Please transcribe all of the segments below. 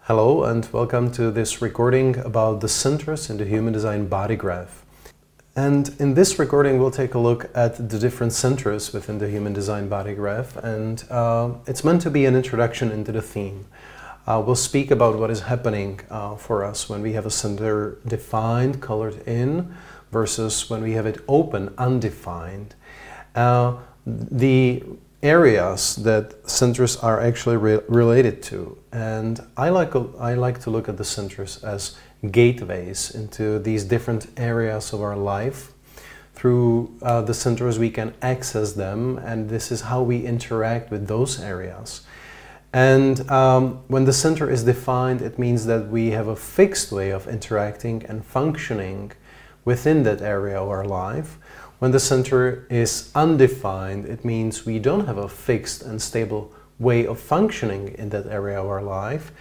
Hello and welcome to this recording about the centers in the human design body graph. And in this recording we'll take a look at the different centers within the human design body graph, and it's meant to be an introduction into the theme. We'll speak about what is happening for us when we have a center defined, colored in, versus when we have it open, undefined. The areas that centers are actually related to, and I like to look at the centers as gateways into these different areas of our life. Through the centers we can access them, and this is how we interact with those areas. And when the center is defined, it means that we have a fixed way of interacting and functioning within that area of our life. When the center is undefined, it means we don't have a fixed and stable way of functioning in that area of our life,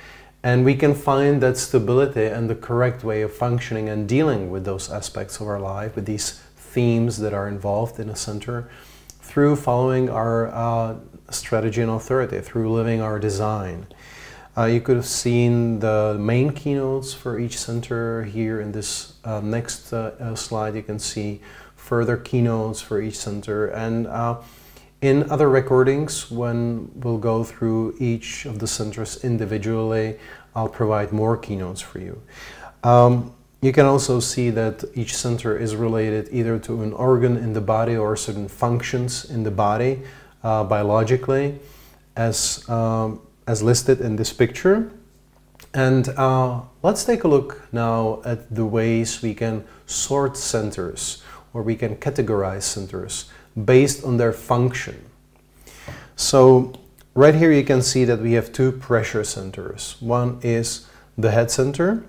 and we can find that stability and the correct way of functioning and dealing with those aspects of our life, with these themes that are involved in a center, through following our strategy and authority, through living our design. You could have seen the main keynotes for each center here in this next slide. You can see further keynotes for each center, and in other recordings, when we'll go through each of the centers individually, I'll provide more keynotes for you. You can also see that each center is related either to an organ in the body or certain functions in the body biologically, as listed in this picture. And let's take a look now at the ways we can sort centers, or we can categorize centers based on their function. So right here you can see that we have two pressure centers. One is the head center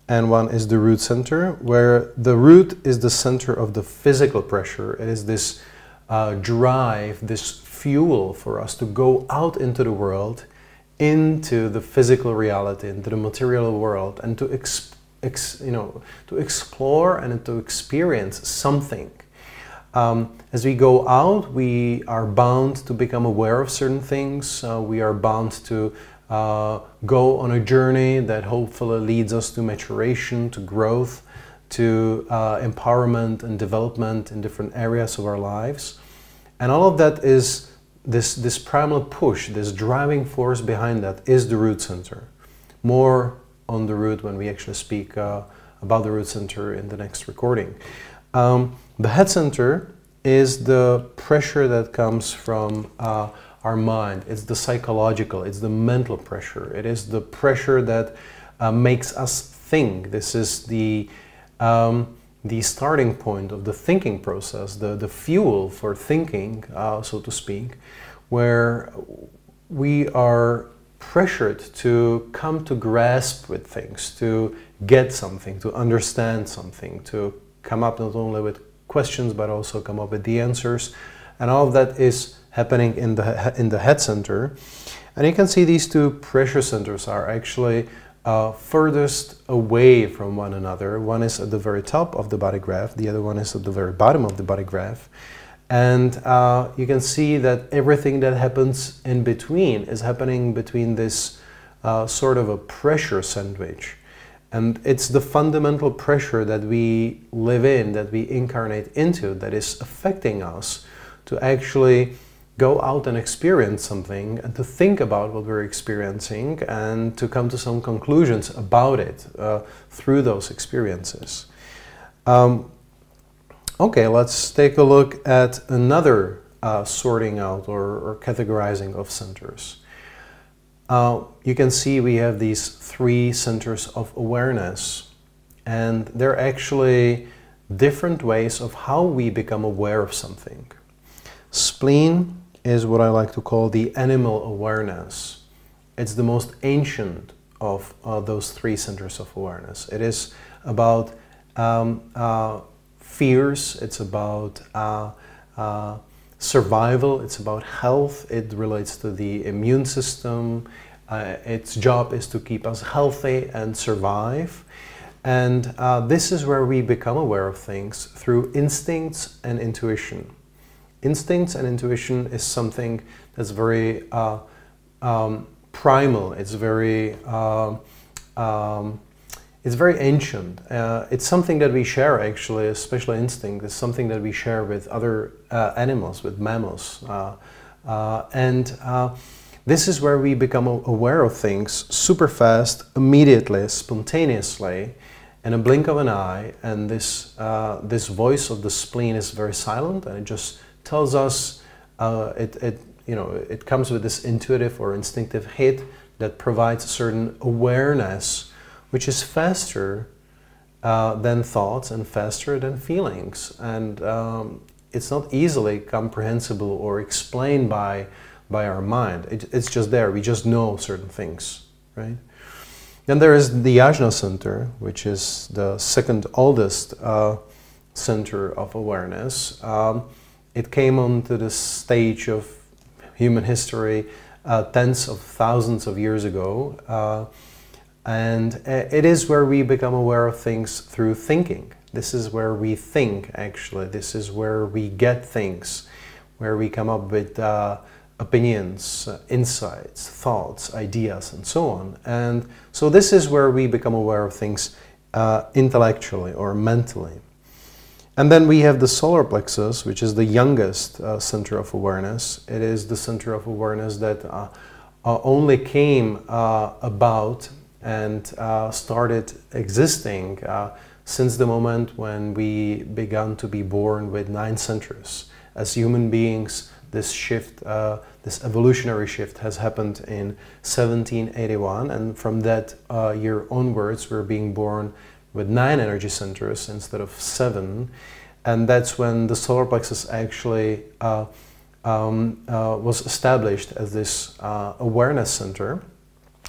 and one is the root center, where the root is the center of the physical pressure. It is this drive, this fuel for us to go out into the world, into the physical reality, into the material world, and to explore and to experience something. As we go out, we are bound to become aware of certain things. We are bound to go on a journey that hopefully leads us to maturation, to growth, to empowerment and development in different areas of our lives. And all of that is this primal push, this driving force behind that is the root center. More on the root when we actually speak about the root center in the next recording. The head center is the pressure that comes from our mind. It's the psychological, it's the mental pressure. It is the pressure that makes us think. This is the starting point of the thinking process, the fuel for thinking, so to speak, where we are pressured to come to grasp with things, to get something, to understand something, to come up not only with questions but also come up with the answers. And all of that is happening in the head center. And you can see these two pressure centers are actually furthest away from one another. One is at the very top of the body graph, the other one is at the very bottom of the body graph. And you can see that everything that happens in between is happening between this sort of a pressure sandwich. And it's the fundamental pressure that we live in, that we incarnate into, that is affecting us to actually go out and experience something, and to think about what we're experiencing, and to come to some conclusions about it through those experiences. Okay, let's take a look at another sorting out or categorizing of centers. You can see we have these three centers of awareness, and they're actually different ways of how we become aware of something. Spleen is what I like to call the animal awareness. It's the most ancient of those three centers of awareness. It is about fears, it's about survival, it's about health, it relates to the immune system. Its job is to keep us healthy and survive. And this is where we become aware of things through instincts and intuition. Instincts and intuition is something that's very primal. It's very ancient. It's something that we share, actually, especially instinct. It's something that we share with other animals, with mammals. This is where we become aware of things super fast, immediately, spontaneously, in a blink of an eye. And this voice of the spleen is very silent, and it just tells us, it comes with this intuitive or instinctive hit that provides a certain awareness, which is faster than thoughts and faster than feelings. And it's not easily comprehensible or explained by our mind. It's just there. We just know certain things, right? Then there is the Ajna center, which is the second oldest center of awareness. It came onto the stage of human history tens of thousands of years ago. And it is where we become aware of things through thinking. This is where we think, actually. This is where we get things, where we come up with opinions, insights, thoughts, ideas, and so on. And so this is where we become aware of things intellectually or mentally. And then we have the solar plexus, which is the youngest center of awareness. It is the center of awareness that only came about and started existing since the moment when we began to be born with 9 centers. As human beings, this shift, this evolutionary shift has happened in 1781, and from that year onwards we're being born with 9 energy centers instead of 7, and that's when the solar plexus actually was established as this awareness center.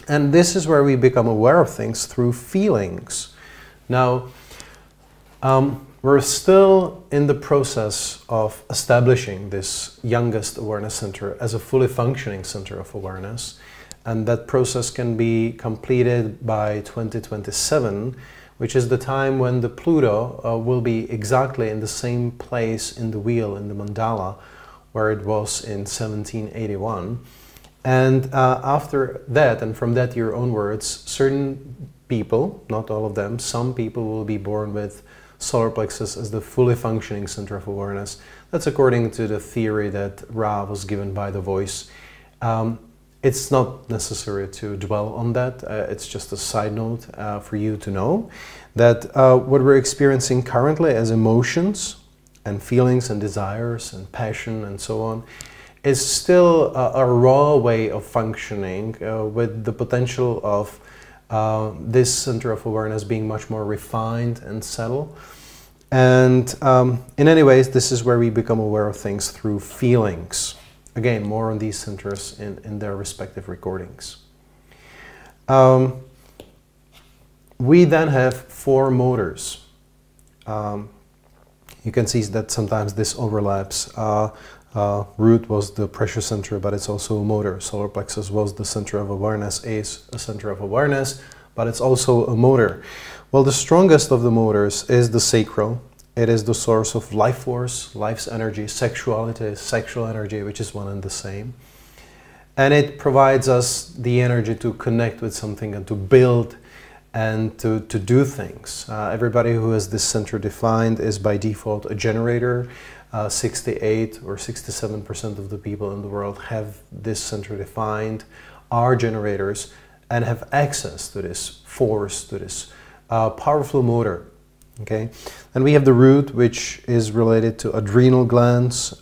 And this is where we become aware of things through feelings. Now, we're still in the process of establishing this youngest awareness center as a fully functioning center of awareness. And that process can be completed by 2027, which is the time when the Pluto will be exactly in the same place in the wheel, in the mandala, where it was in 1781. And after that, and from that year onwards, certain people, not all of them, some people will be born with solar plexus as the fully functioning center of awareness. That's according to the theory that Ra was given by the voice. It's not necessary to dwell on that. It's just a side note for you to know that what we're experiencing currently as emotions and feelings and desires and passion and so on is still a raw way of functioning with the potential of this center of awareness being much more refined and subtle. And in any ways, this is where we become aware of things through feelings. Again, more on these centers in their respective recordings. We then have 4 motors. You can see that sometimes this overlaps. Root was the pressure center, but it's also a motor. Solar plexus was the center of awareness, is a center of awareness, but it's also a motor. Well, the strongest of the motors is the sacral. It is the source of life force, life's energy, sexuality, sexual energy, which is one and the same. And it provides us the energy to connect with something and to build and to do things. Everybody who has this center defined is by default a generator. 68 or 67% of the people in the world have this center defined, are generators, and have access to this force, to this powerful motor. Okay, and we have the root, which is related to adrenal glands.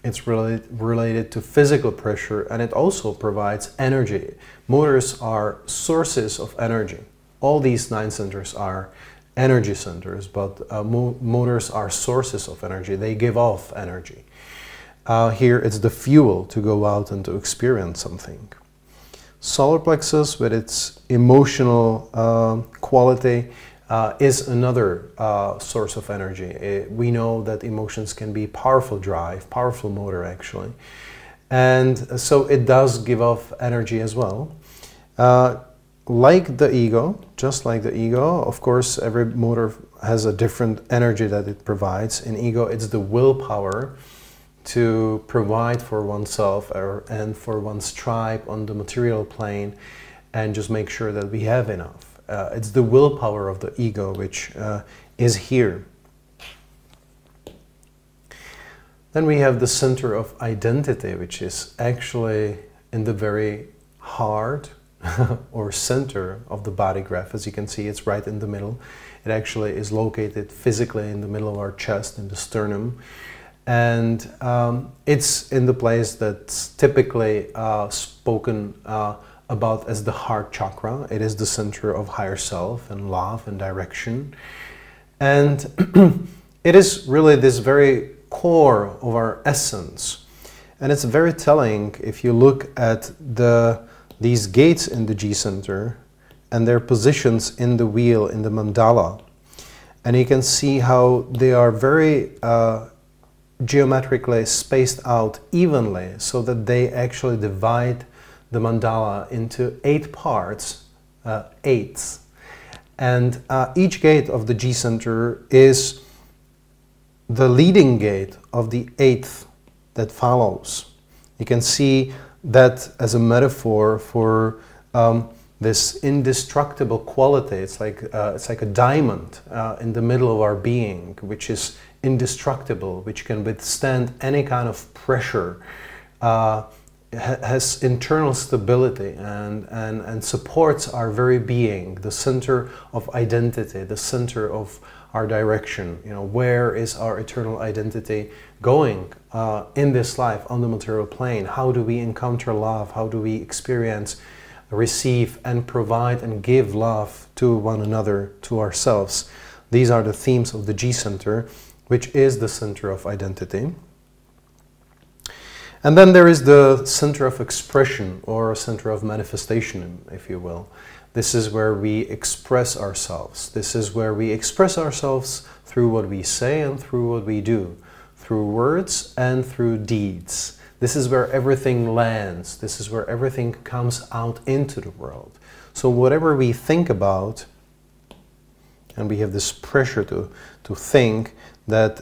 It's related to physical pressure, and it also provides energy. Motors are sources of energy. All these 9 centers are energy centers, but motors are sources of energy. They give off energy. Here it's the fuel to go out and to experience something. Solar plexus, with its emotional quality, is another source of energy. We know that emotions can be powerful drive, powerful motor actually. And so it does give off energy as well. Like the ego, just like the ego, of course, every motor has a different energy that it provides. In ego, it's the willpower to provide for oneself and for one's tribe on the material plane, and just make sure that we have enough. It's the willpower of the ego which is here. Then we have the center of identity, which is actually in the very heart or center of the body graph. As you can see, it's right in the middle. It actually is located physically in the middle of our chest, in the sternum. And it's in the place that's typically spoken about as the heart chakra. It is the center of higher self and love and direction. And it is really this very core of our essence. And it's very telling if you look at these gates in the G center and their positions in the wheel, in the mandala. And you can see how they are very geometrically spaced out evenly, so that they actually divide the mandala into 8 parts, eighths. And each gate of the G center is the leading gate of the 8th that follows. You can see that as a metaphor for this indestructible quality. It's like a diamond in the middle of our being, which is indestructible, which can withstand any kind of pressure, has internal stability and supports our very being, the center of identity, the center of our direction. You know, where is our eternal identity going in this life on the material plane? How do we encounter love? How do we experience, receive and provide and give love to one another, to ourselves? These are the themes of the G center, which is the center of identity. And then there is the center of expression, or a center of manifestation, if you will. This is where we express ourselves. This is where we express ourselves through what we say and through what we do, through words and through deeds. This is where everything lands. This is where everything comes out into the world. So whatever we think about, and we have this pressure to think, that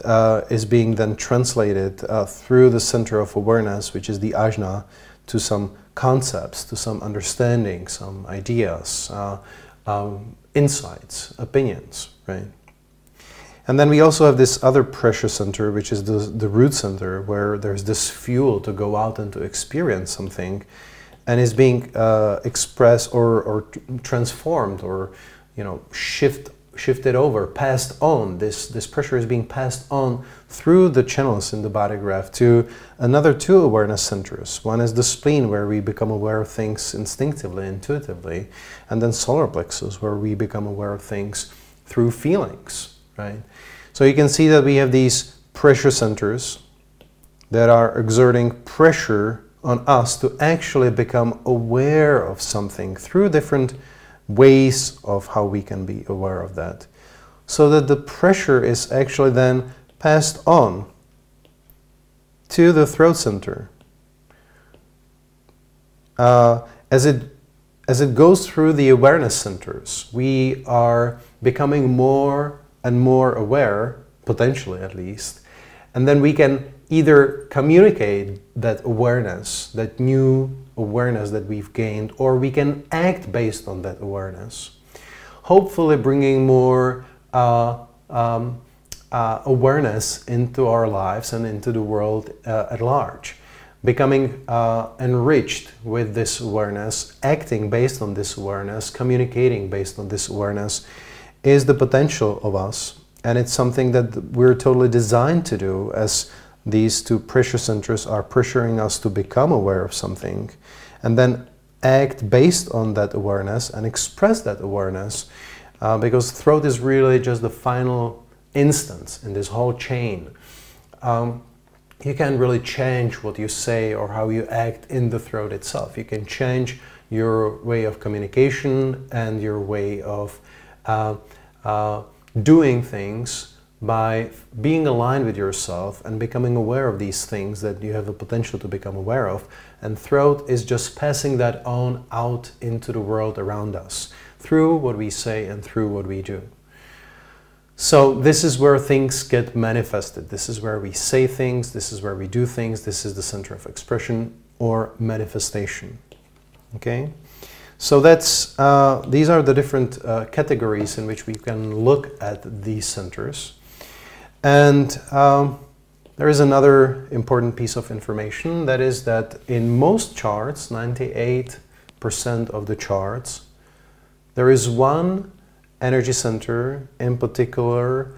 is being then translated through the center of awareness, which is the ajna, to some concepts, to some understanding, some ideas, insights, opinions, right? And then we also have this other pressure center, which is the root center, where there's this fuel to go out and to experience something, and is being expressed or transformed, or, you know, shifted over, passed on. This pressure is being passed on through the channels in the body graph to another 2 awareness centers. One is the spleen, where we become aware of things instinctively, intuitively, and then solar plexus, where we become aware of things through feelings, right? So you can see that we have these pressure centers that are exerting pressure on us to actually become aware of something through different ways of how we can be aware of that, so that the pressure is actually then passed on to the throat center. As it goes through the awareness centers, we are becoming more and more aware, potentially at least, and then we can either communicate that awareness, that new awareness that we've gained, or we can act based on that awareness, hopefully bringing more awareness into our lives and into the world at large, becoming enriched with this awareness, acting based on this awareness, communicating based on this awareness, is the potential of us. And it's something that we're totally designed to do, as these 2 pressure centers are pressuring us to become aware of something and then act based on that awareness and express that awareness, because throat is really just the final instance in this whole chain. You can't really change what you say or how you act in the throat itself. You can change your way of communication and your way of doing things by being aligned with yourself and becoming aware of these things that you have the potential to become aware of. And throat is just passing that on out into the world around us through what we say and through what we do. So this is where things get manifested. This is where we say things, this is where we do things, this is the center of expression or manifestation. Okay? So that's, these are the different categories in which we can look at these centers. And there is another important piece of information, that is that in most charts, 98% of the charts, there is one energy center in particular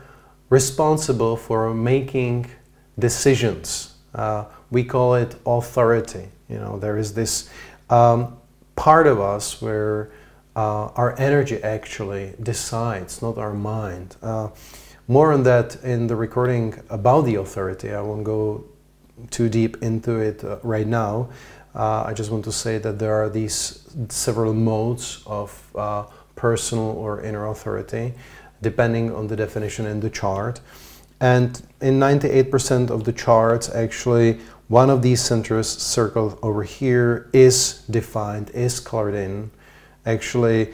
responsible for making decisions. We call it authority. You know, there is this part of us where our energy actually decides, not our mind. More on that in the recording about the authority. I won't go too deep into it right now. I just want to say that there are these several modes of personal or inner authority, depending on the definition in the chart. And in 98% of the charts, actually, one of these centers circled over here is defined, is colored in. Actually,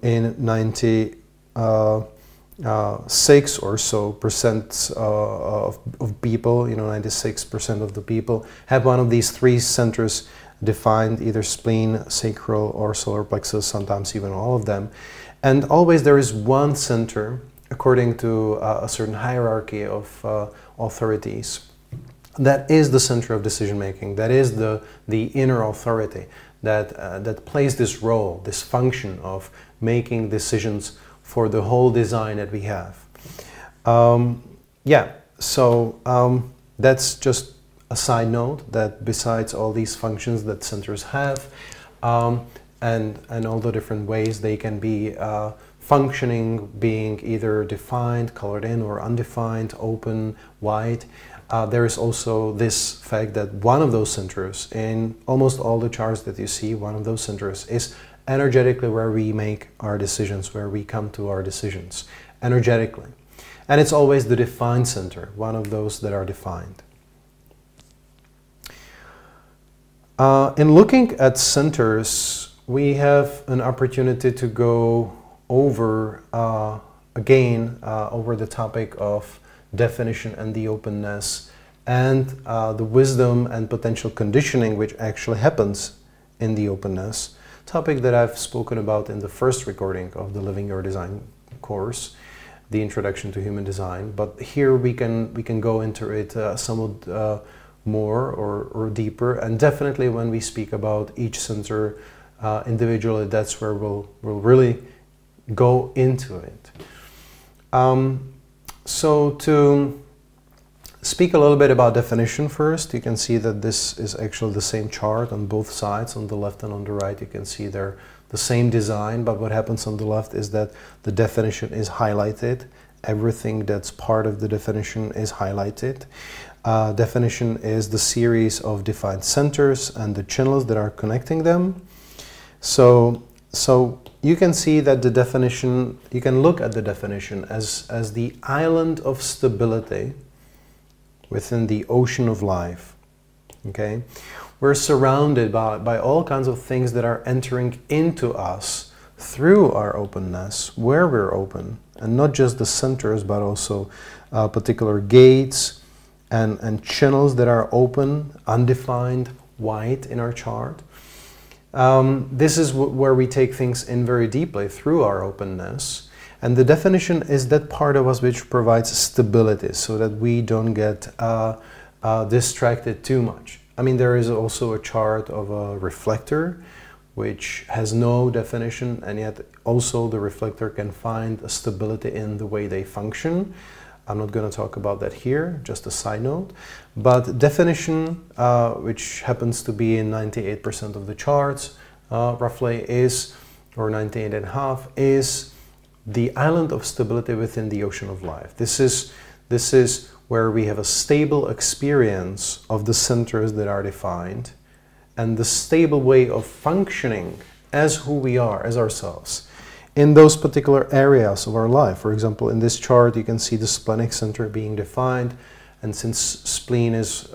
in 96 or so percent of people, you know, 96% of the people have one of these three centers defined, either spleen, sacral, or solar plexus, sometimes even all of them. And always there is one center, according to a certain hierarchy of authorities, that is the center of decision making, that is the inner authority that plays this role, this function of making decisions for the whole design that we have. Yeah, so that's just a side note, that besides all these functions that centers have and all the different ways they can be functioning, being either defined, colored in, or undefined, open, wide, there is also this fact that one of those centers, in almost all the charts that you see, one of those centers is energetically where we make our decisions, where we come to our decisions, energetically. And it's always the defined center, one of those that are defined. In looking at centers, we have an opportunity to go over, again, over the topic of definition and the openness, and the wisdom and potential conditioning which actually happens in the openness, topic that I've spoken about in the first recording of the Living Your Design course, the Introduction to Human Design. But here we can go into it somewhat more or deeper, and definitely when we speak about each center individually, that's where we'll really go into it. So to speak a little bit about definition first, you can see that this is actually the same chart on both sides, on the left and on the right. You can see they're the same design, but what happens on the left is that the definition is highlighted. Everything that's part of the definition is highlighted. Definition is the series of defined centers and the channels that are connecting them. So you can see that the definition, you can look at the definition as the island of stability within the ocean of life. Okay? We're surrounded by all kinds of things that are entering into us through our openness, where we're open, and not just the centers, but also particular gates and channels that are open, undefined, white in our chart. This is where we take things in very deeply through our openness. And the definition is that part of us which provides stability so that we don't get distracted too much. I mean, there is also a chart of a reflector which has no definition, and yet also the reflector can find a stability in the way they function. I'm not going to talk about that here, just a side note. But definition, which happens to be in 98% of the charts, roughly is, or 98.5, is the island of stability within the ocean of life. This is where we have a stable experience of the centers that are defined and the stable way of functioning as who we are, as ourselves, in those particular areas of our life. For example, in this chart you can see the splenic center being defined, and since spleen is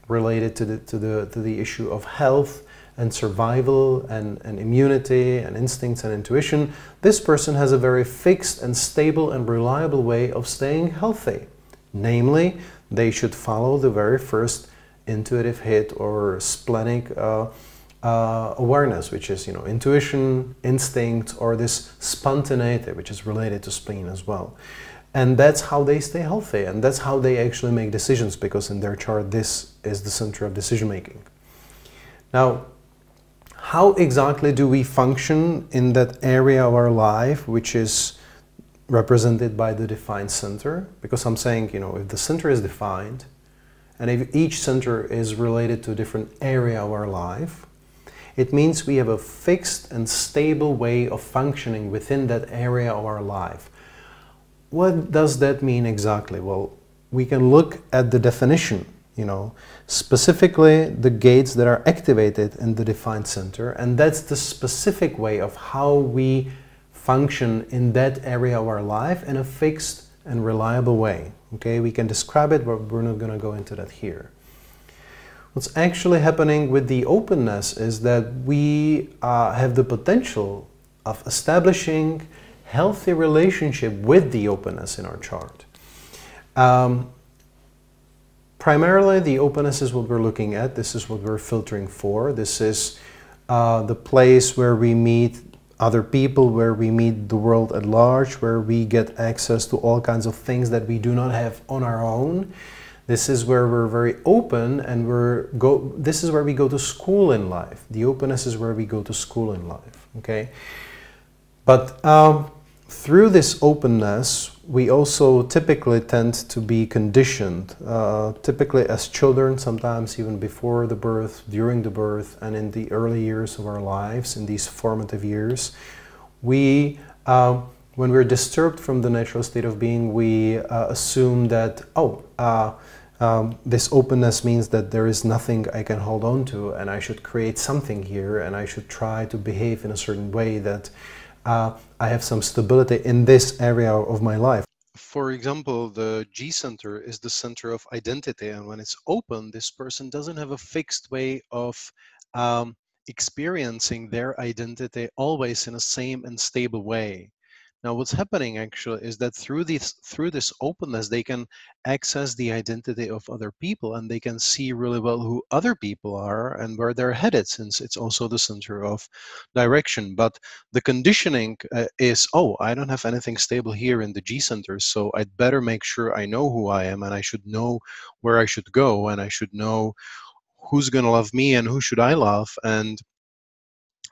related to the issue of health and survival and immunity and instincts and intuition, this person has a very fixed and stable and reliable way of staying healthy. Namely, they should follow the very first intuitive hit or splenic awareness, which is, intuition, instinct, or this spontaneity, which is related to spleen as well. And that's how they stay healthy, and that's how they actually make decisions, because in their chart this is the center of decision making. Now, how exactly do we function in that area of our life which is represented by the defined center? Because I'm saying, if the center is defined, and if each center is related to a different area of our life, it means we have a fixed and stable way of functioning within that area of our life. What does that mean exactly? Well, we can look at the definition, specifically the gates that are activated in the defined center, and that's the specific way of how we function in that area of our life in a fixed and reliable way. Okay, we can describe it, but we're not going to go into that here. What's actually happening with the openness is that we have the potential of establishing healthy relationship with the openness in our chart. Primarily, the openness is what we're looking at. This is what we're filtering for. This is the place where we meet other people, where we meet the world at large, where we get access to all kinds of things that we do not have on our own. This is where we're very open, and this is where we go to school in life. The openness is where we go to school in life, okay? But through this openness, we also typically tend to be conditioned, typically as children, sometimes even before the birth, during the birth, and in the early years of our lives, in these formative years. When we're disturbed from the natural state of being, we assume that, this openness means that there is nothing I can hold on to, and I should create something here, and I should try to behave in a certain way that I have some stability in this area of my life. For example, the G center is the center of identity, and when it's open, this person doesn't have a fixed way of experiencing their identity always in a same and stable way. Now, what's happening actually is that through this openness, they can access the identity of other people, and they can see really well who other people are and where they're headed, since it's also the center of direction. But the conditioning is, I don't have anything stable here in the G center, so I'd better make sure I know who I am, and I should know where I should go, and I should know who's going to love me and who should I love. And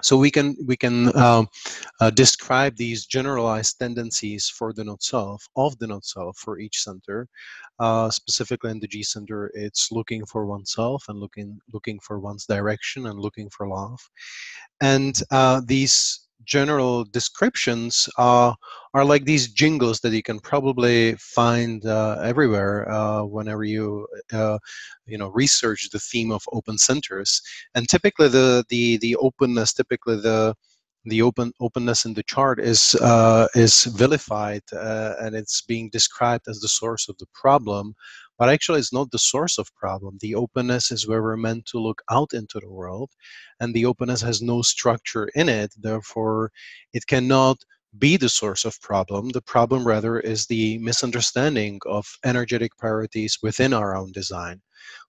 so we can describe these generalized tendencies for the not self, of the not self, for each center. Specifically in the G center, it's looking for oneself and looking for one's direction and looking for love. And these general descriptions are like these jingles that you can probably find everywhere whenever you research the theme of open centers. And typically the openness, the openness in the chart is vilified and it's being described as the source of the problem. But actually, it's not the source of problem. The openness is where we're meant to look out into the world, and the openness has no structure in it. Therefore, it cannot be the source of problem. The problem, rather, is the misunderstanding of energetic priorities within our own design,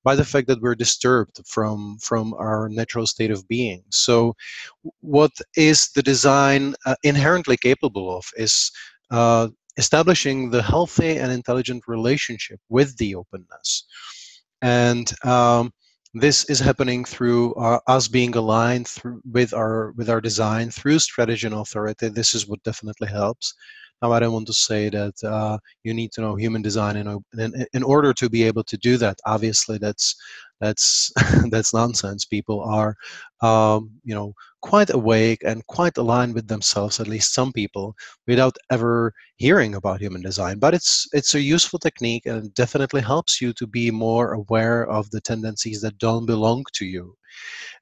by the fact that we're disturbed from our natural state of being. So, what is the design inherently capable of is establishing the healthy and intelligent relationship with the openness. And this is happening through us being aligned with our design through strategy and authority. This is what definitely helps. Now, I don't want to say that you need to know human design in order to be able to do that. Obviously, that's that's nonsense. People are, quite awake and quite aligned with themselves. At least some people, without ever hearing about human design. But it's a useful technique, and it definitely helps you to be more aware of the tendencies that don't belong to you.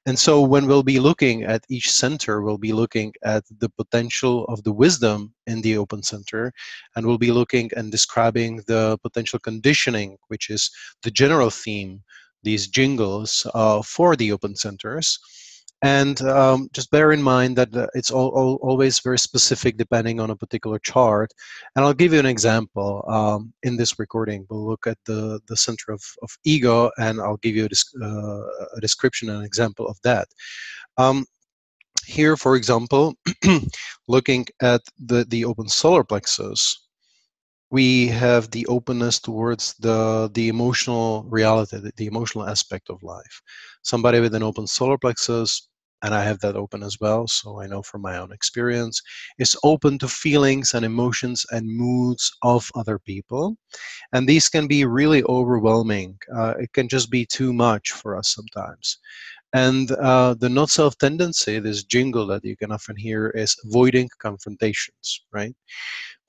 And so when we'll be looking at each center, we'll be looking at the potential of the wisdom in the open center, and we'll be looking and describing the potential conditioning, which is the general theme, these jingles for the open centers. And just bear in mind that it's always very specific depending on a particular chart. And I'll give you an example in this recording. We'll look at the center of ego, and I'll give you a description and an example of that. Here, for example, looking at the open solar plexus, we have the openness towards the emotional reality, the emotional aspect of life. Somebody with an open solar plexus, and I have that open as well, so I know from my own experience, is open to feelings and emotions and moods of other people. And these can be really overwhelming. It can just be too much for us sometimes. And the not self tendency, this jingle that you can often hear, is avoiding confrontations, right?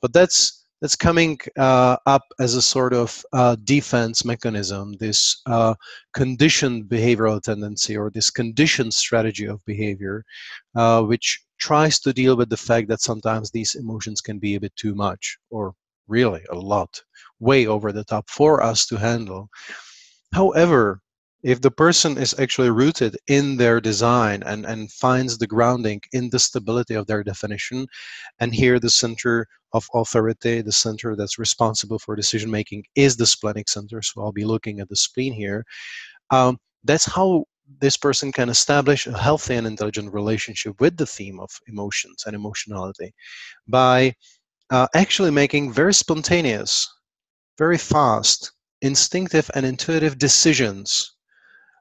But that's coming up as a sort of defense mechanism, this conditioned behavioral tendency, or this conditioned strategy of behavior, which tries to deal with the fact that sometimes these emotions can be a bit too much, or really a lot, way over the top for us to handle. However, if the person is actually rooted in their design and finds the grounding in the stability of their definition, and here the center of authority, the center that's responsible for decision making, is the splenic center, so I'll be looking at the spleen here, that's how this person can establish a healthy and intelligent relationship with the theme of emotions and emotionality by actually making very spontaneous, very fast, instinctive and intuitive decisions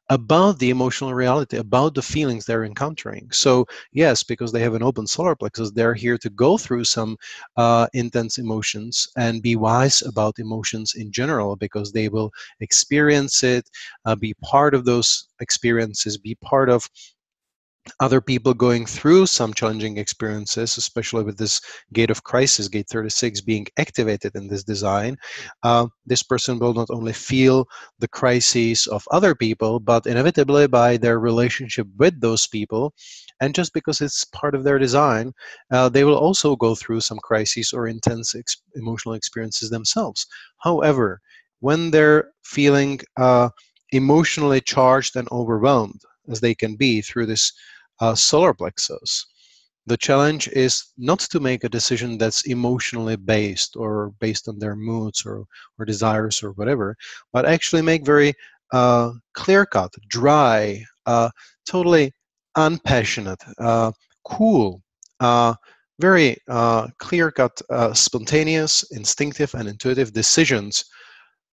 about the emotional reality, about the feelings they're encountering. So yes, because they have an open solar plexus, they're here to go through some intense emotions and be wise about emotions in general, because they will experience it, be part of those experiences, be part of other people going through some challenging experiences, especially with this gate of crisis, gate 36, being activated in this design. This person will not only feel the crises of other people, but inevitably by their relationship with those people, and just because it's part of their design, they will also go through some crises or intense emotional experiences themselves. However, when they're feeling emotionally charged and overwhelmed, as they can be through this solar plexus, the challenge is not to make a decision that's emotionally based or based on their moods or desires or whatever, but actually make very clear-cut, dry, totally unpassionate, cool, very clear-cut, spontaneous, instinctive, and intuitive decisions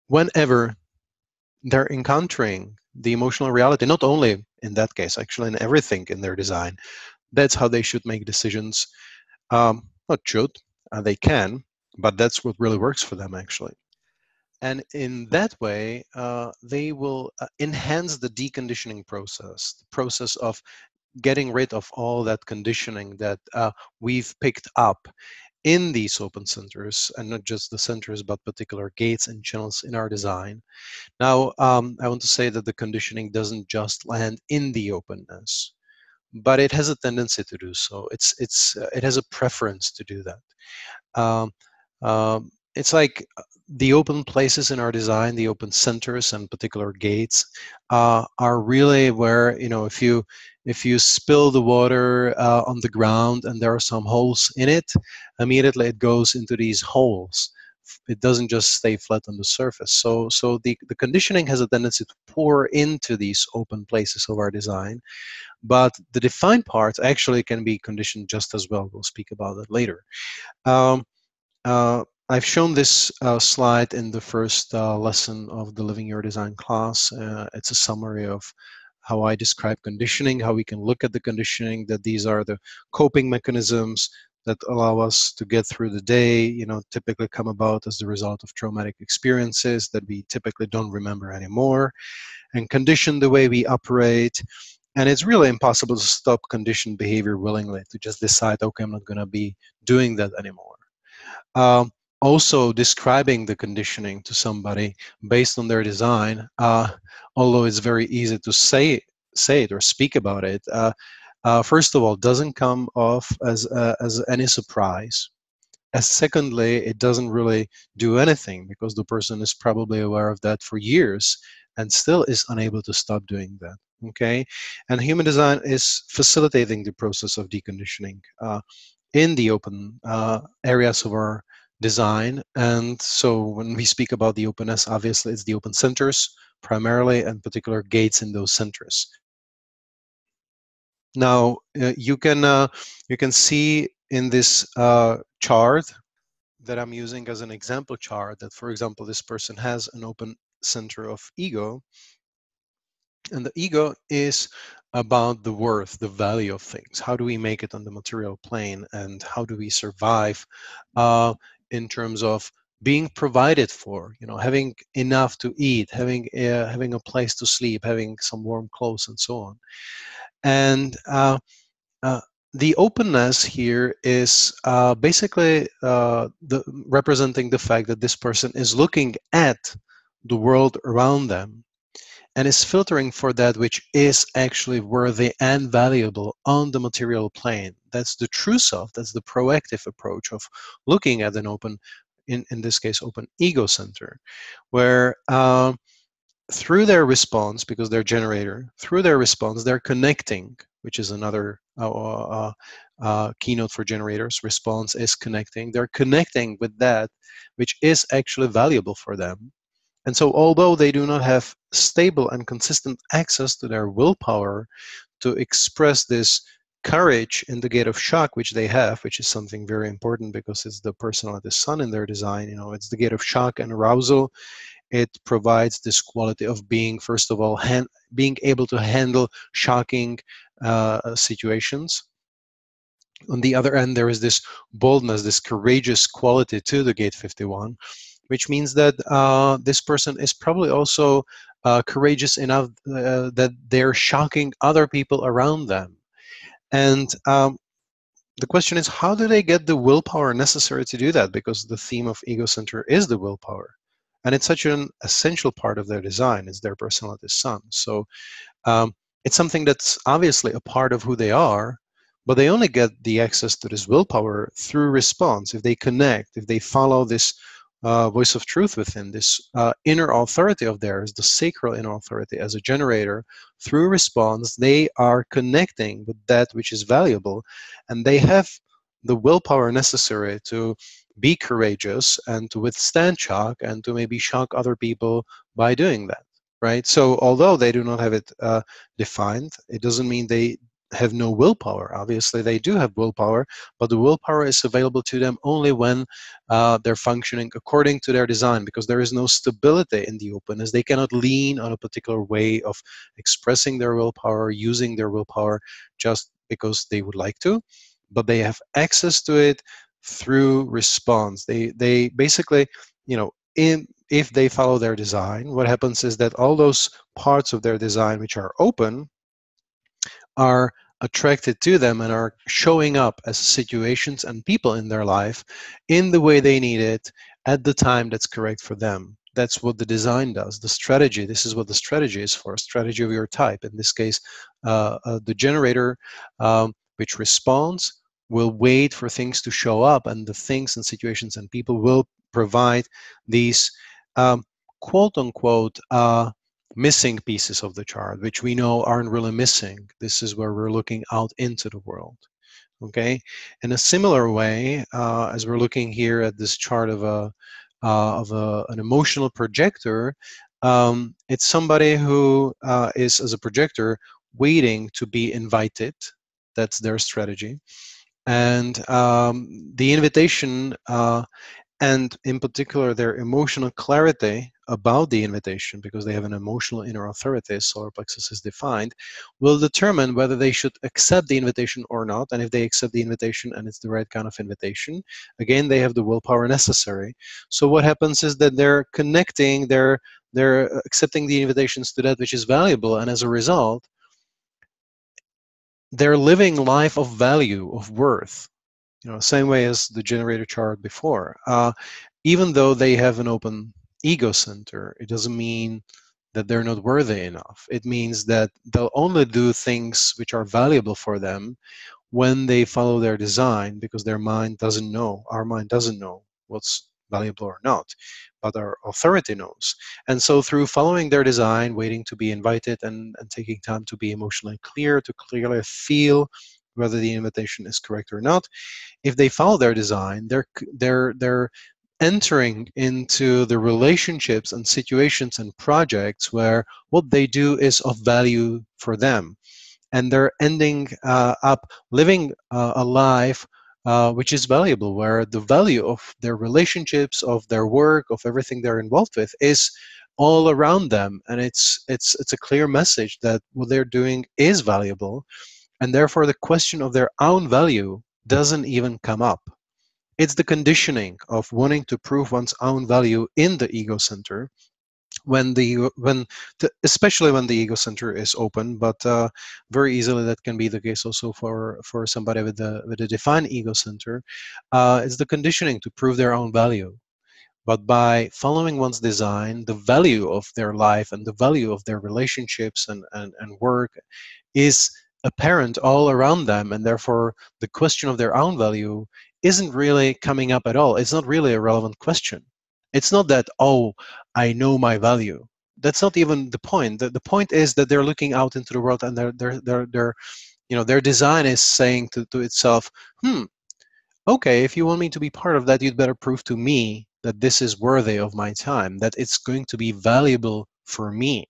whenever they're encountering the emotional reality, not only in that case, actually in everything in their design. That's how they should make decisions. Not should, they can, but that's what really works for them, actually. And in that way, they will enhance the deconditioning process, the process of getting rid of all that conditioning that we've picked up in these open centers, and not just the centers, but particular gates and channels in our design. Now, I want to say that the conditioning doesn't just land in the openness, but it has a tendency to do so. It has a preference to do that. Um, it's like the open places in our design, the open centers and particular gates, are really where, if you spill the water on the ground and there are some holes in it, immediately it goes into these holes. It doesn't just stay flat on the surface. So the conditioning has a tendency to pour into these open places of our design, but the defined parts actually can be conditioned just as well. We'll speak about that later. Um, I've shown this slide in the first lesson of the Living Your Design class. It's a summary of how I describe conditioning, how we can look at the conditioning, that these are the coping mechanisms that allow us to get through the day, typically come about as the result of traumatic experiences that we typically don't remember anymore, and condition the way we operate. And it's really impossible to stop conditioned behavior willingly, to just decide, okay, I'm not going to be doing that anymore. Also, describing the conditioning to somebody based on their design, although it's very easy to say it or speak about it, first of all, doesn't come off as any surprise. secondly, it doesn't really do anything because the person is probably aware of that for years and still is unable to stop doing that. Okay, and human design is facilitating the process of deconditioning in the open areas of our design. And so when we speak about the openness, obviously it's the open centers primarily, and particular gates in those centers. Now you can see in this chart that I'm using as an example chart that, for example, this person has an open center of ego, and the ego is about the worth, the value of things. How do we make it on the material plane, and how do we survive in terms of being provided for, having enough to eat, having a place to sleep, having some warm clothes, and so on. And uh, the openness here is basically representing the fact that this person is looking at the world around them and is filtering for that which is actually worthy and valuable on the material plane. That's the true self. That's the proactive approach of looking at an open, in this case, open ego center, where through their response, because they're generator, through their response, they're connecting, which is another keynote for generators. Response is connecting. They're connecting with that which is actually valuable for them. And so although they do not have stable and consistent access to their willpower to express this courage in the gate of shock, which they have, which is something very important because it's the personality sun in their design, it's the gate of shock and arousal. It provides this quality of being, first of all, being able to handle shocking situations. On the other end, there is this boldness, this courageous quality to the gate 51, which means that this person is probably also courageous enough that they're shocking other people around them. And the question is, how do they get the willpower necessary to do that? Because the theme of Ego Center is the willpower. And it's such an essential part of their design. It's their personality sun. So it's something that's obviously a part of who they are, but they only get the access to this willpower through response. If they connect, if they follow this voice of truth within, this inner authority of theirs, the sacral inner authority as a generator, through response, they are connecting with that which is valuable, and they have the willpower necessary to be courageous and to withstand shock and to maybe shock other people by doing that, right? So although they do not have it defined, it doesn't mean they have no willpower. Obviously they do have willpower, but the willpower is available to them only when they're functioning according to their design, because there is no stability in the openness. They cannot lean on a particular way of expressing their willpower, using their willpower just because they would like to, but they have access to it through response. They basically, if they follow their design, what happens is that all those parts of their design which are open are attracted to them and are showing up as situations and people in their life in the way they need it at the time that's correct for them. That's what the design does. The strategy, this is what the strategy is for, strategy of your type. In this case, the generator, which responds, will wait for things to show up, and the things and situations and people will provide these quote-unquote missing pieces of the chart, which we know aren't really missing. This is where we're looking out into the world. Okay, in a similar way, as we're looking here at this chart of an emotional projector, it's somebody who is, as a projector, waiting to be invited. That's their strategy. And the invitation, and in particular their emotional clarity about the invitation, because they have an emotional inner authority, solar plexus is defined, will determine whether they should accept the invitation or not. And if they accept the invitation and it's the right kind of invitation, again, they have the willpower necessary. So what happens is that they're connecting, they're accepting the invitations to that which is valuable, and as a result, they're living life of value, of worth. Same way as the generator chart before. Even though they have an open ego center, it doesn't mean that they're not worthy enough. It means that they'll only do things which are valuable for them when they follow their design, because their mind doesn't know, our mind doesn't know what's valuable or not, but our authority knows. And so through following their design, waiting to be invited, and taking time to be emotionally clear, to clearly feel whether the invitation is correct or not, if they follow their design, they're entering into the relationships and situations and projects where what they do is of value for them, and they're ending up living a life which is valuable, where the value of their relationships, of their work, of everything they're involved with is all around them, and it's a clear message that what they're doing is valuable, and therefore the question of their own value doesn't even come up. It's the conditioning of wanting to prove one's own value in the ego center, especially when the ego center is open, but very easily that can be the case also for somebody with a defined ego center. It's the conditioning to prove their own value. But by following one's design, the value of their life and the value of their relationships and work is apparent all around them, and therefore the question of their own value isn't really coming up at all. It's not really a relevant question. It's not that, oh, I know my value. That's not even the point. The point is that they're looking out into the world, and their design is saying to itself, okay, if you want me to be part of that, you'd better prove to me that this is worthy of my time, that it's going to be valuable for me,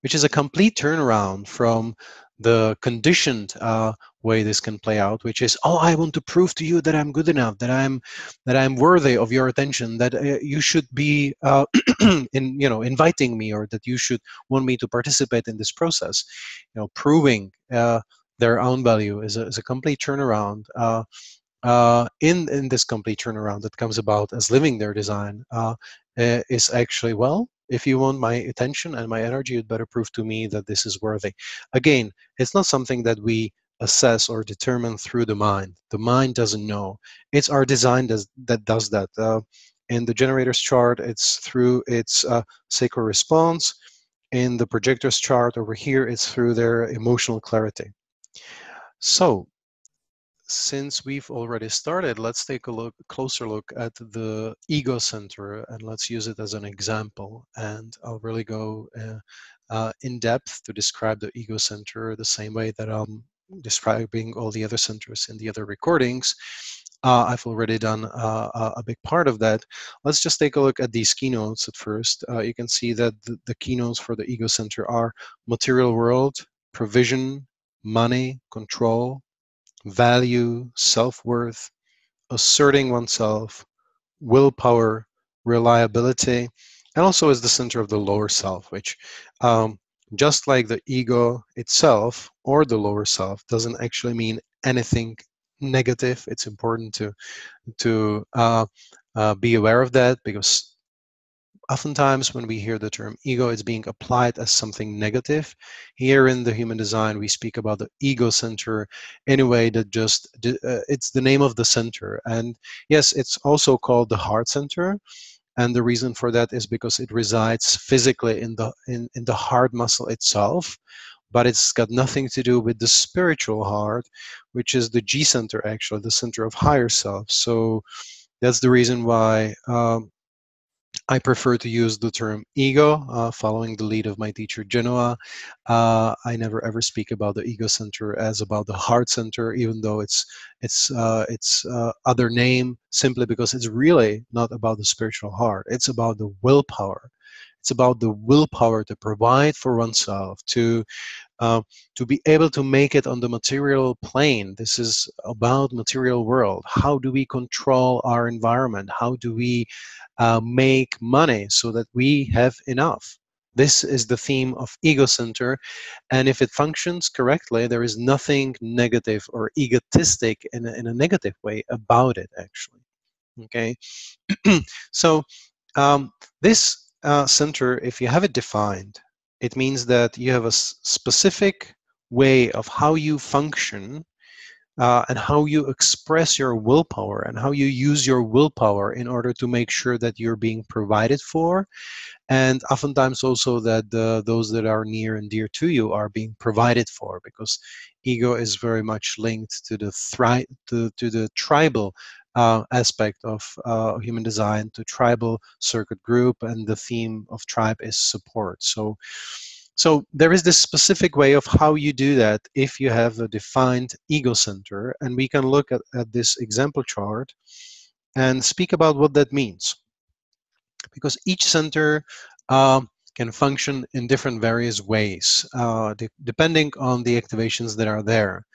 which is a complete turnaround from the conditioned way this can play out, which is, oh, I want to prove to you that I'm good enough, that I'm worthy of your attention, that you should be inviting me, or that you should want me to participate in this process. Proving their own value is a complete turnaround. In this complete turnaround that comes about as living their design is actually, well, if you want my attention and my energy, you'd better prove to me that this is worthy. Again, it's not something that we assess or determine through the mind. The mind doesn't know. It's our design that does that. In the generator's chart, it's through its sacred response. In the projector's chart over here, it's through their emotional clarity. So, since we've already started, let's take a closer look at the ego center, and let's use it as an example. And I'll really go in depth to describe the ego center the same way that I'm describing all the other centers in the other recordings. I've already done a big part of that. Let's just take a look at these keynotes at first. You can see that the keynotes for the ego center are material world, provision, money, control, value, self-worth, asserting oneself, willpower, reliability, and also is the center of the lower self, which just like the ego itself or the lower self doesn't actually mean anything negative. It's important to be aware of that, because oftentimes when we hear the term ego, it's being applied as something negative. Here in the human design, we speak about the ego center in a way that just, it's the name of the center. And yes, it's also called the heart center. And the reason for that is because it resides physically in the heart muscle itself, but it's got nothing to do with the spiritual heart, which is the G center, actually, the center of higher self. So that's the reason why I prefer to use the term ego, following the lead of my teacher Genoa. I never ever speak about the ego center as about the heart center, even though it's other name, simply because it's really not about the spiritual heart. It's about the willpower. It's about the willpower to provide for oneself, to be able to make it on the material plane. This is about material world. How do we control our environment? How do we make money so that we have enough? This is the theme of ego center, and if it functions correctly, there is nothing negative or egotistic in a negative way about it, actually. Okay, so this center, if you have it defined, it means that you have a specific way of how you function and how you express your willpower and how you use your willpower in order to make sure that you're being provided for, and oftentimes also that those that are near and dear to you are being provided for, because ego is very much linked to the to the tribal aspect of human design, to tribal circuit group, and the theme of tribe is support. So there is this specific way of how you do that if you have a defined ego center, and we can look at this example chart and speak about what that means, because each center can function in different various ways depending on the activations that are there.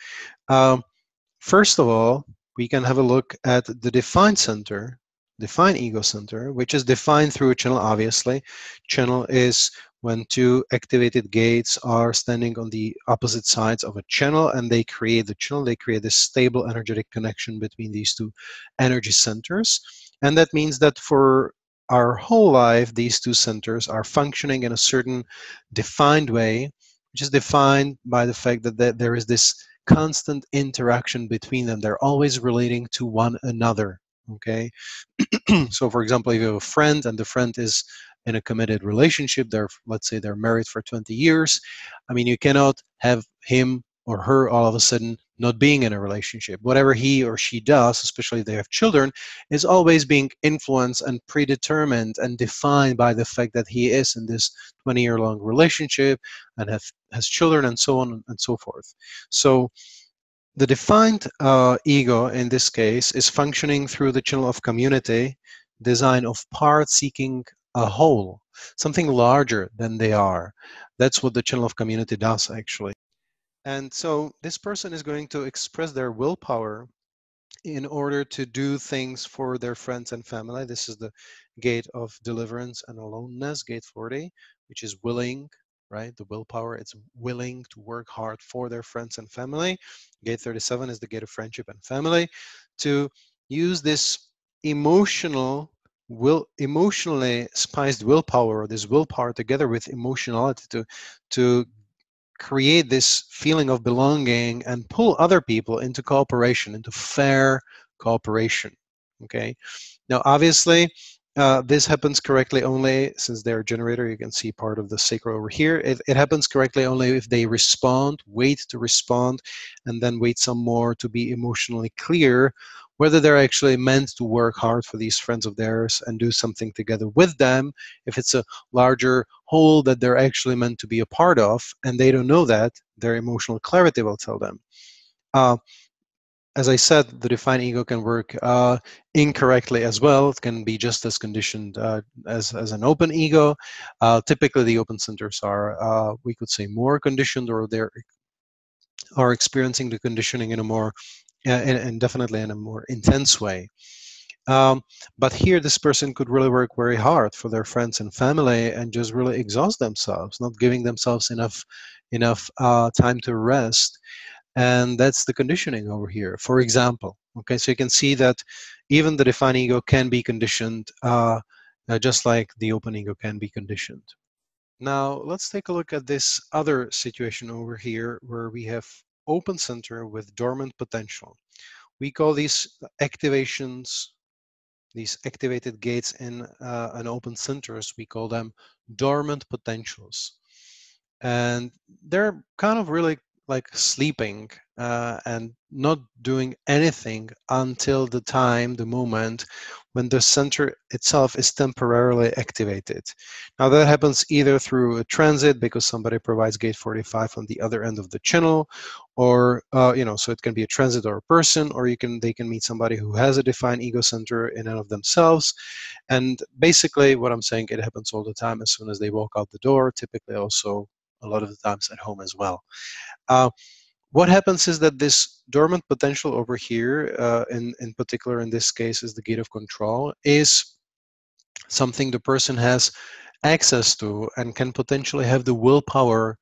First of all, we can have a look at the defined center, defined ego center, which is defined through a channel, obviously. Channel is when two activated gates are standing on the opposite sides of a channel and they create the channel, they create this stable energetic connection between these two energy centers. And that means that for our whole life, these two centers are functioning in a certain defined way, which is defined by the fact that there is this constant interaction between them. They're always relating to one another, okay? So for example, if you have a friend and the friend is in a committed relationship, let's say they're married for 20 years, I mean, you cannot have him or her all of a sudden not being in a relationship. Whatever he or she does, especially if they have children, is always being influenced and predetermined and defined by the fact that he is in this 20-year-long relationship and has children and so on and so forth. So the defined ego in this case is functioning through the channel of community, design of parts seeking a whole, something larger than they are. That's what the channel of community does, actually. And so this person is going to express their willpower in order to do things for their friends and family. This is the gate of deliverance and aloneness, gate 40, which is willing, right? The willpower, it's willing to work hard for their friends and family. Gate 37 is the gate of friendship and family, to use this emotionally spiced willpower, or this willpower together with emotionality to create this feeling of belonging and pull other people into cooperation, into fair cooperation. Okay. Now, obviously, this happens correctly only, since they're a generator, you can see part of the sacral over here. It happens correctly only if they respond, wait to respond, and then wait some more to be emotionally clear whether they're actually meant to work hard for these friends of theirs and do something together with them, if it's a larger whole that they're actually meant to be a part of, and they don't know that, their emotional clarity will tell them. As I said, the defined ego can work incorrectly as well. It can be just as conditioned as an open ego. Typically, the open centers are, we could say, more conditioned, or they are experiencing the conditioning in a more, and definitely in a more intense way. But here, this person could really work very hard for their friends and family and just really exhaust themselves, not giving themselves enough time to rest. And that's the conditioning over here, for example. Okay, so you can see that even the defined ego can be conditioned, just like the open ego can be conditioned. Now, let's take a look at this other situation over here where we have open center with dormant potential. We call these activations, these activated gates in an open centers, we call them dormant potentials. And they're kind of really like sleeping and not doing anything until the moment when the center itself is temporarily activated. Now that happens either through a transit, because somebody provides gate 45 on the other end of the channel, or so it can be a transit or a person, or they can meet somebody who has a defined ego center in and of themselves. And basically what I'm saying, it happens all the time as soon as they walk out the door, typically also a lot of the times at home as well. What happens is that this dormant potential over here, in particular in this case is the gate of control, is something the person has access to and can potentially have the willpower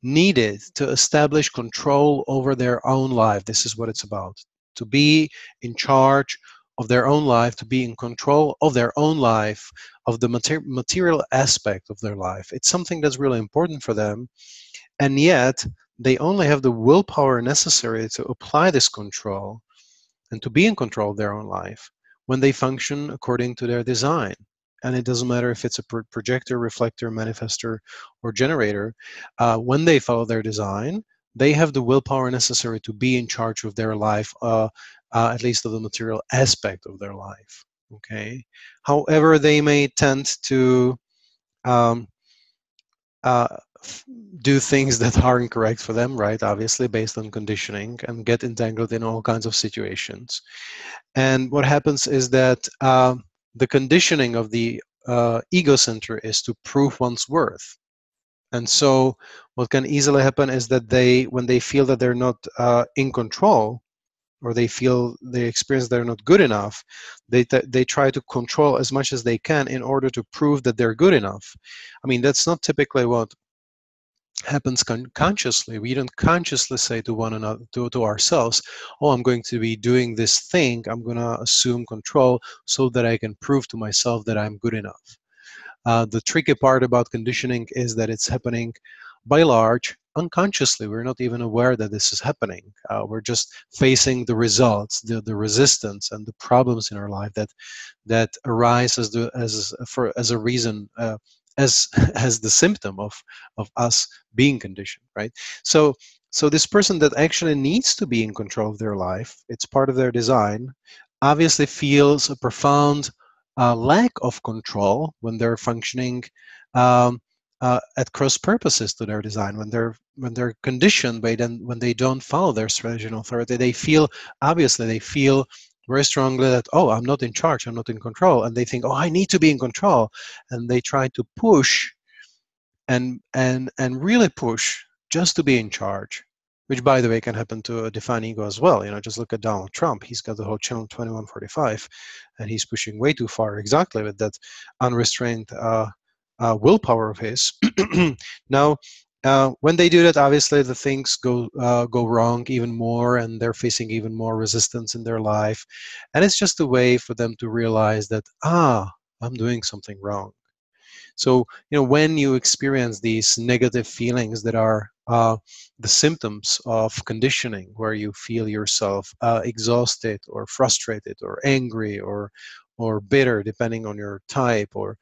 needed to establish control over their own life. This is what it's about, to be in charge of their own life, to be in control of their own life, of the material aspect of their life. It's something that's really important for them. And yet, they only have the willpower necessary to apply this control and to be in control of their own life when they function according to their design. And it doesn't matter if it's a projector, reflector, manifestor, or generator. When they follow their design, they have the willpower necessary to be in charge of their life, at least of the material aspect of their life. Okay. However, they may tend to um, uh, do things that are incorrect for them, right? Obviously, based on conditioning, and get entangled in all kinds of situations. And what happens is that the conditioning of the ego center is to prove one's worth. And so what can easily happen is that when they feel that they're not in control, or they experience they're not good enough, they try to control as much as they can in order to prove that they're good enough. I mean, that's not typically what happens consciously. We don't consciously say to one another, to ourselves, oh, I'm going to be doing this thing, I'm going to assume control so that I can prove to myself that I'm good enough. The tricky part about conditioning is that it's happening by large unconsciously. We're not even aware that this is happening. We're just facing the results, the resistance and the problems in our life that arise as a reason, as as the symptom of us being conditioned, right? So this person that actually needs to be in control of their life, it's part of their design, obviously feels a profound lack of control when they're functioning at cross purposes to their design. When they're conditioned by when they don't follow their strategy and authority, they feel very strongly that, oh, I'm not in charge, I'm not in control, and they think, oh, I need to be in control, and they try to push and really push just to be in charge, which, by the way, can happen to a defined ego as well. Just look at Donald Trump. He's got the whole channel 2145, and he's pushing way too far, exactly with that unrestrained willpower of his. Now, when they do that, obviously the things go wrong even more, and they're facing even more resistance in their life. And it's just a way for them to realize that, I'm doing something wrong. So, when you experience these negative feelings that are the symptoms of conditioning, where you feel yourself exhausted or frustrated or angry or bitter, depending on your type, or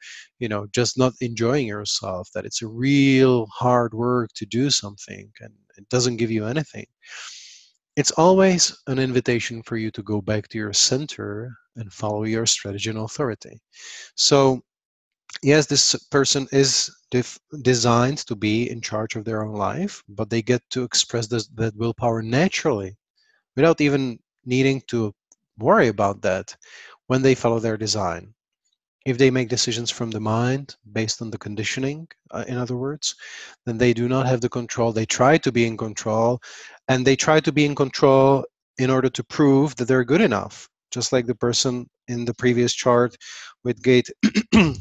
just not enjoying yourself, that it's a real hard work to do something and it doesn't give you anything, it's always an invitation for you to go back to your center and follow your strategy and authority. So yes, this person is designed to be in charge of their own life, but they get to express that willpower naturally without even needing to worry about that when they follow their design. If they make decisions from the mind based on the conditioning, in other words, then they do not have the control. They try to be in control, and they try to be in control in order to prove that they're good enough. Just like the person in the previous chart with gate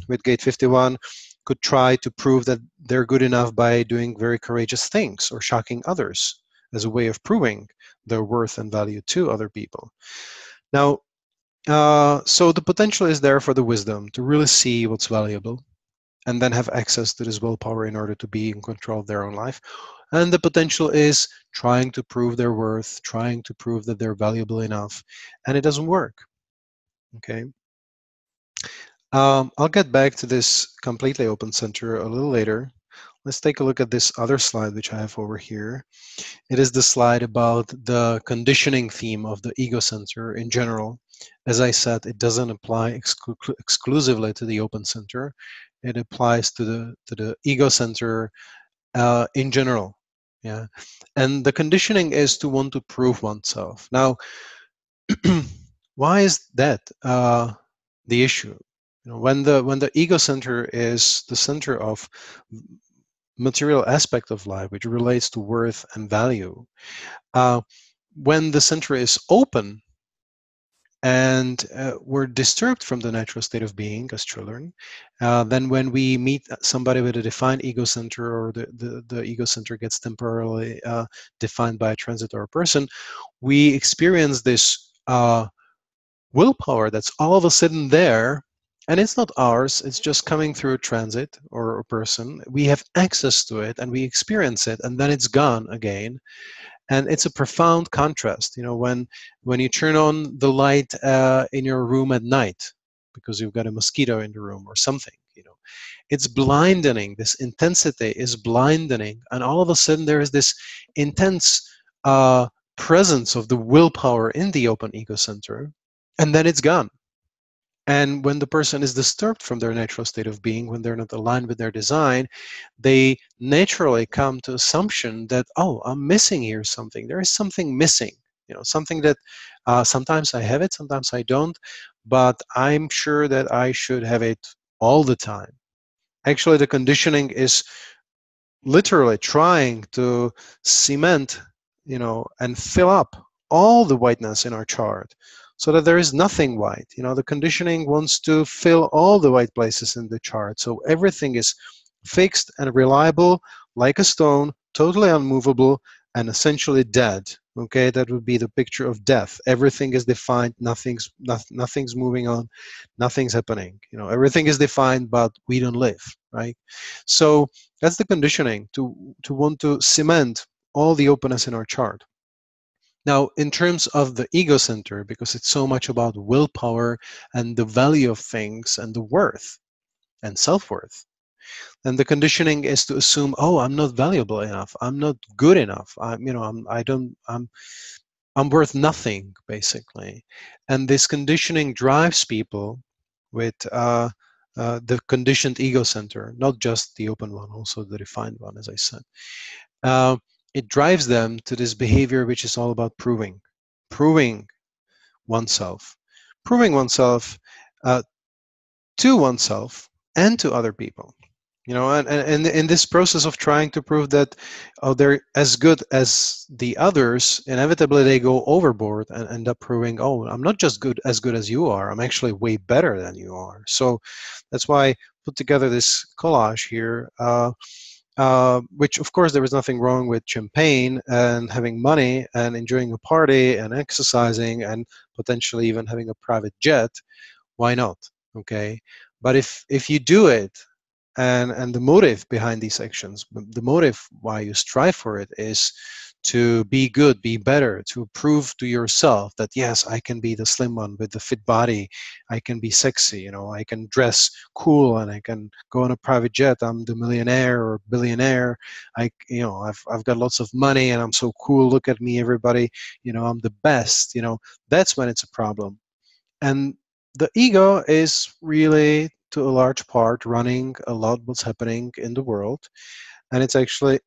with gate 51 could try to prove that they're good enough by doing very courageous things or shocking others as a way of proving their worth and value to other people. Now, so the potential is there for the wisdom to really see what's valuable and then have access to this willpower in order to be in control of their own life. And the potential is trying to prove their worth, trying to prove that they're valuable enough, and it doesn't work. Okay. I'll get back to this completely open center a little later. Let's take a look at this other slide, which I have over here. It is the slide about the conditioning theme of the ego center in general. As I said, it doesn't apply exclusively to the open center. It applies to the ego center in general. Yeah, and the conditioning is to want to prove oneself. Now, why is that the issue? When the ego center is the center of material aspect of life, which relates to worth and value, when the center is open and we're disturbed from the natural state of being as children, then when we meet somebody with a defined ego center, or the ego center gets temporarily defined by a transit or a person, we experience this willpower that's all of a sudden there, And it's not ours, it's just coming through a transit or a person. We have access to it and we experience it, and then it's gone again. And it's a profound contrast, when you turn on the light in your room at night because you've got a mosquito in the room or something. It's blinding. This intensity is blinding, and all of a sudden there is this intense presence of the willpower in the open ego center, and then it's gone. And when the person is disturbed from their natural state of being, when they're not aligned with their design, they naturally come to assumption that, oh, I'm missing here something. There is something missing, something that sometimes I have it, sometimes I don't, but I'm sure that I should have it all the time. Actually, the conditioning is literally trying to cement, and fill up all the whiteness in our chart so that there is nothing white. The conditioning wants to fill all the white places in the chart. So everything is fixed and reliable, like a stone, totally unmovable, and essentially dead. Okay, that would be the picture of death. Everything is defined, nothing's moving on, nothing's happening. Everything is defined, but we don't live, right? So that's the conditioning, to want to cement all the openness in our chart. Now, in terms of the ego center, because it's so much about willpower and the value of things and the worth and self-worth, then the conditioning is to assume, oh, I'm not valuable enough, I'm not good enough, I'm worth nothing, basically. And this conditioning drives people with the conditioned ego center, not just the open one, also the refined one, as I said. It drives them to this behavior which is all about proving oneself to oneself and to other people. And in this process of trying to prove that, oh, they're as good as the others, inevitably they go overboard and end up proving, oh, I'm not just as good as you are, I'm actually way better than you are. So that's why I put together this collage here, which, of course, there is nothing wrong with champagne and having money and enjoying a party and exercising and potentially even having a private jet. Why not? Okay, but if you do it, and the motive behind these actions, the motive why you strive for it, is to be good, be better, to prove to yourself that, yes, I can be the slim one with the fit body, I can be sexy, I can dress cool, and I can go on a private jet, I'm the millionaire or billionaire, I've got lots of money and I'm so cool, look at me, everybody, I'm the best. That's when it's a problem. And the ego is really, to a large part, running a lot what's happening in the world. And it's actually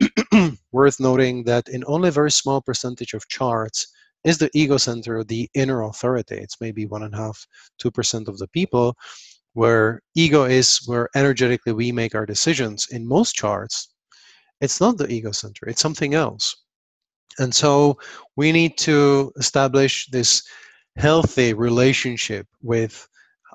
worth noting that in only a very small percentage of charts is the ego center the inner authority. It's maybe 1.5%, 2% of the people where ego is, where energetically we make our decisions. In most charts, it's not the ego center, it's something else. And so we need to establish this healthy relationship with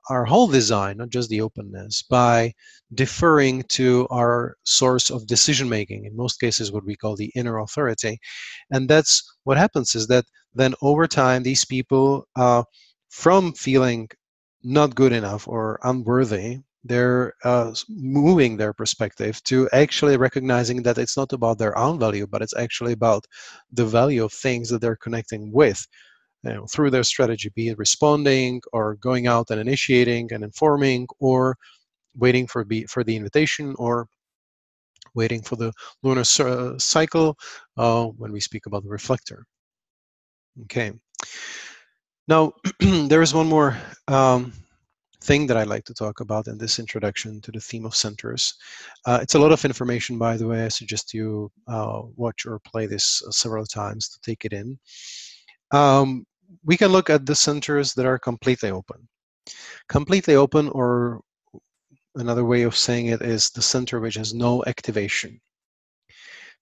our whole design, not just the openness, by deferring to our source of decision making, in most cases what we call the inner authority. And that's what happens, is that then over time these people, from feeling not good enough or unworthy, they're moving their perspective to actually recognizing that it's not about their own value, but it's actually about the value of things that they're connecting with, through their strategy, be it responding or going out and initiating and informing, or waiting for the invitation, or waiting for the lunar cycle, when we speak about the reflector. Okay. Now, there is one more thing that I'd like to talk about in this introduction to the theme of centers. It's a lot of information, by the way. I suggest you watch or play this several times to take it in. We can look at the centers that are completely open. Completely open, or another way of saying it, is the center which has no activation.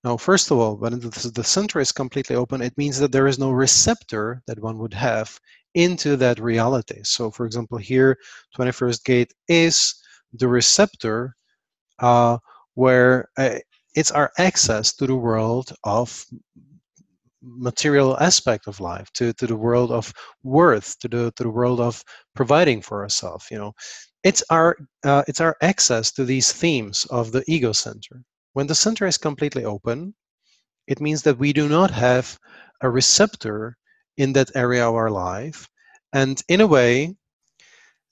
Now, first of all, when the center is completely open, it means that there is no receptor that one would have into that reality. So, for example, here, 21st gate is the receptor, where it's our access to the world of material aspect of life, to the world of worth, to the world of providing for ourselves. it's our access to these themes of the ego center. When the center is completely open, it means that we do not have a receptor in that area of our life. And in a way,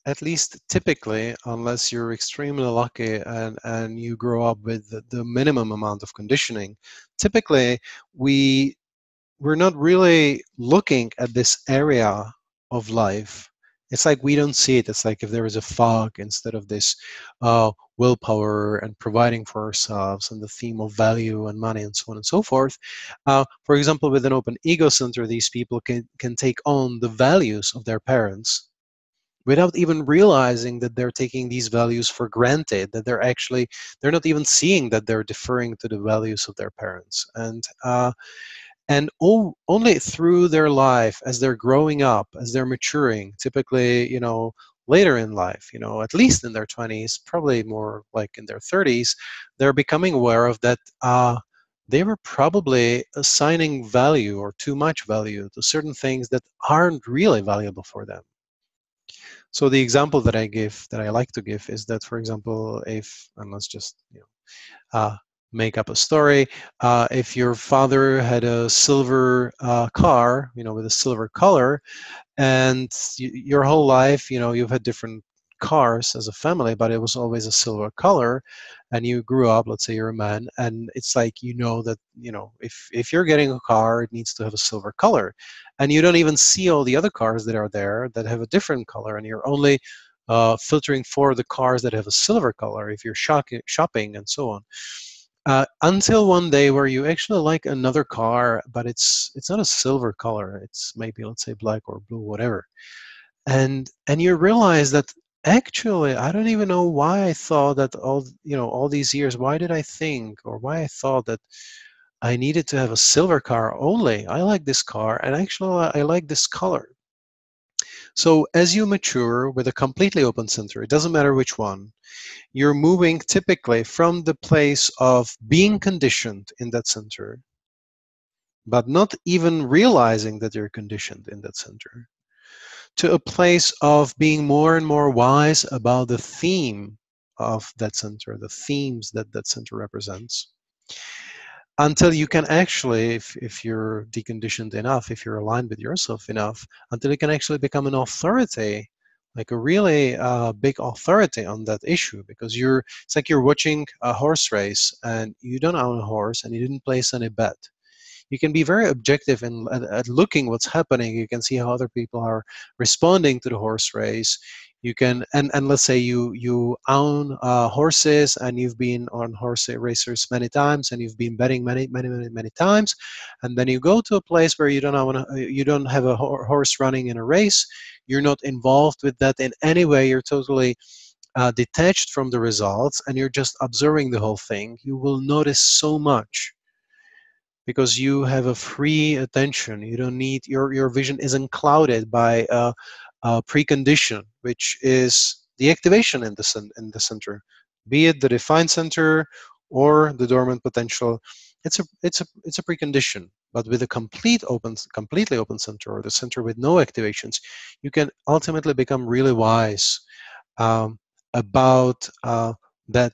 at least typically, unless you're extremely lucky and you grow up with the minimum amount of conditioning, typically we're not really looking at this area of life. It's like we don't see it. It's like if there is a fog instead of this willpower and providing for ourselves and the theme of value and money and so on and so forth. For example, with an open ego center, these people can take on the values of their parents without even realizing that they're taking these values for granted, that they're not even seeing that they're deferring to the values of their parents. And only through their life, as they're growing up, as they're maturing, typically, later in life, at least in their 20s, probably more like in their 30s, they're becoming aware of that they were probably assigning value or too much value to certain things that aren't really valuable for them. So the example that I like to give is that, for example, and let's just make up a story. If your father had a silver car, with a silver color, and your whole life, you've had different cars as a family, but it was always a silver color, and you grew up, let's say you're a man, and it's like that if you're getting a car, it needs to have a silver color, and you don't even see all the other cars that are there that have a different color, and you're only filtering for the cars that have a silver color if you're shopping and so on. Until one day where you actually like another car, but it's not a silver color. It's maybe, let's say, black or blue, whatever. And you realize that actually, I don't even know why I thought that all these years. Why did I think, or why I thought that I needed to have a silver car only? I like this car, and actually, I like this color. So as you mature with a completely open center, it doesn't matter which one, you're moving typically from the place of being conditioned in that center, but not even realizing that you're conditioned in that center, to a place of being more and more wise about the theme of that center, the themes that that center represents, until you can actually, if you're deconditioned enough, if you're aligned with yourself enough, until you can actually become an authority, like a really big authority on that issue, because it's like you're watching a horse race and you don't own a horse and you didn't place any bet. You can be very objective at looking what's happening. You can see how other people are responding to the horse race. You can, and let's say you own horses and you've been on horse racers many times and you've been betting many times, and then you go to a place where you don't have a horse running in a race. You're not involved with that in any way. You're totally detached from the results, and you're just observing the whole thing. You will notice so much, because you have a free attention. You don't need, your vision isn't clouded by a precondition, which is the activation in the center, be it the defined center or the dormant potential. It's a precondition. But with a completely open center, or the center with no activations, you can ultimately become really wise about that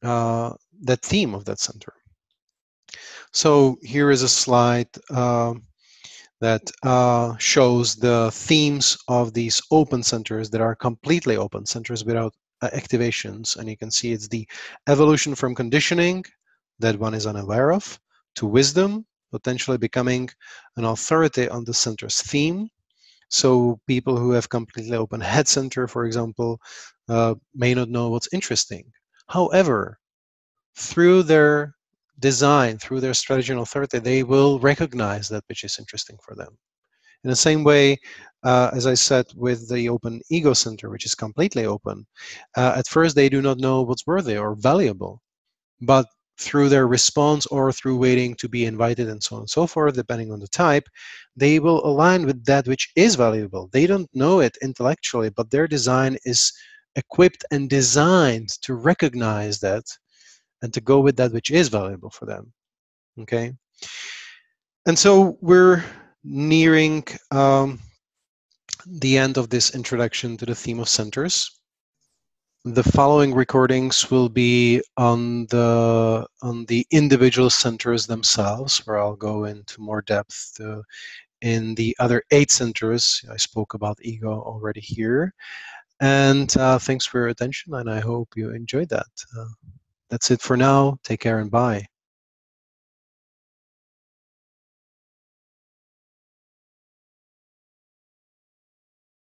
that theme of that center. So here is a slide that shows the themes of these open centers that are completely open centers without activations. And you can see it's the evolution from conditioning that one is unaware of, to wisdom, potentially becoming an authority on the center's theme. So people who have completely open head center, for example, may not know what's interesting. However, through their design, through their strategy and authority, they will recognize that which is interesting for them. In the same way, as I said, with the open ego center, which is completely open, at first they do not know what's worthy or valuable, but through their response or through waiting to be invited and so on and so forth, depending on the type, they will align with that which is valuable. They don't know it intellectually, but their design is equipped and designed to recognize that and to go with that which is valuable for them. Okay, and so we're nearing the end of this introduction to the theme of centers. The following recordings will be on the individual centers themselves, where I'll go into more depth in the other 8 centers. I spoke about ego already here. And thanks for your attention, and I hope you enjoyed that. That's it for now. Take care and bye.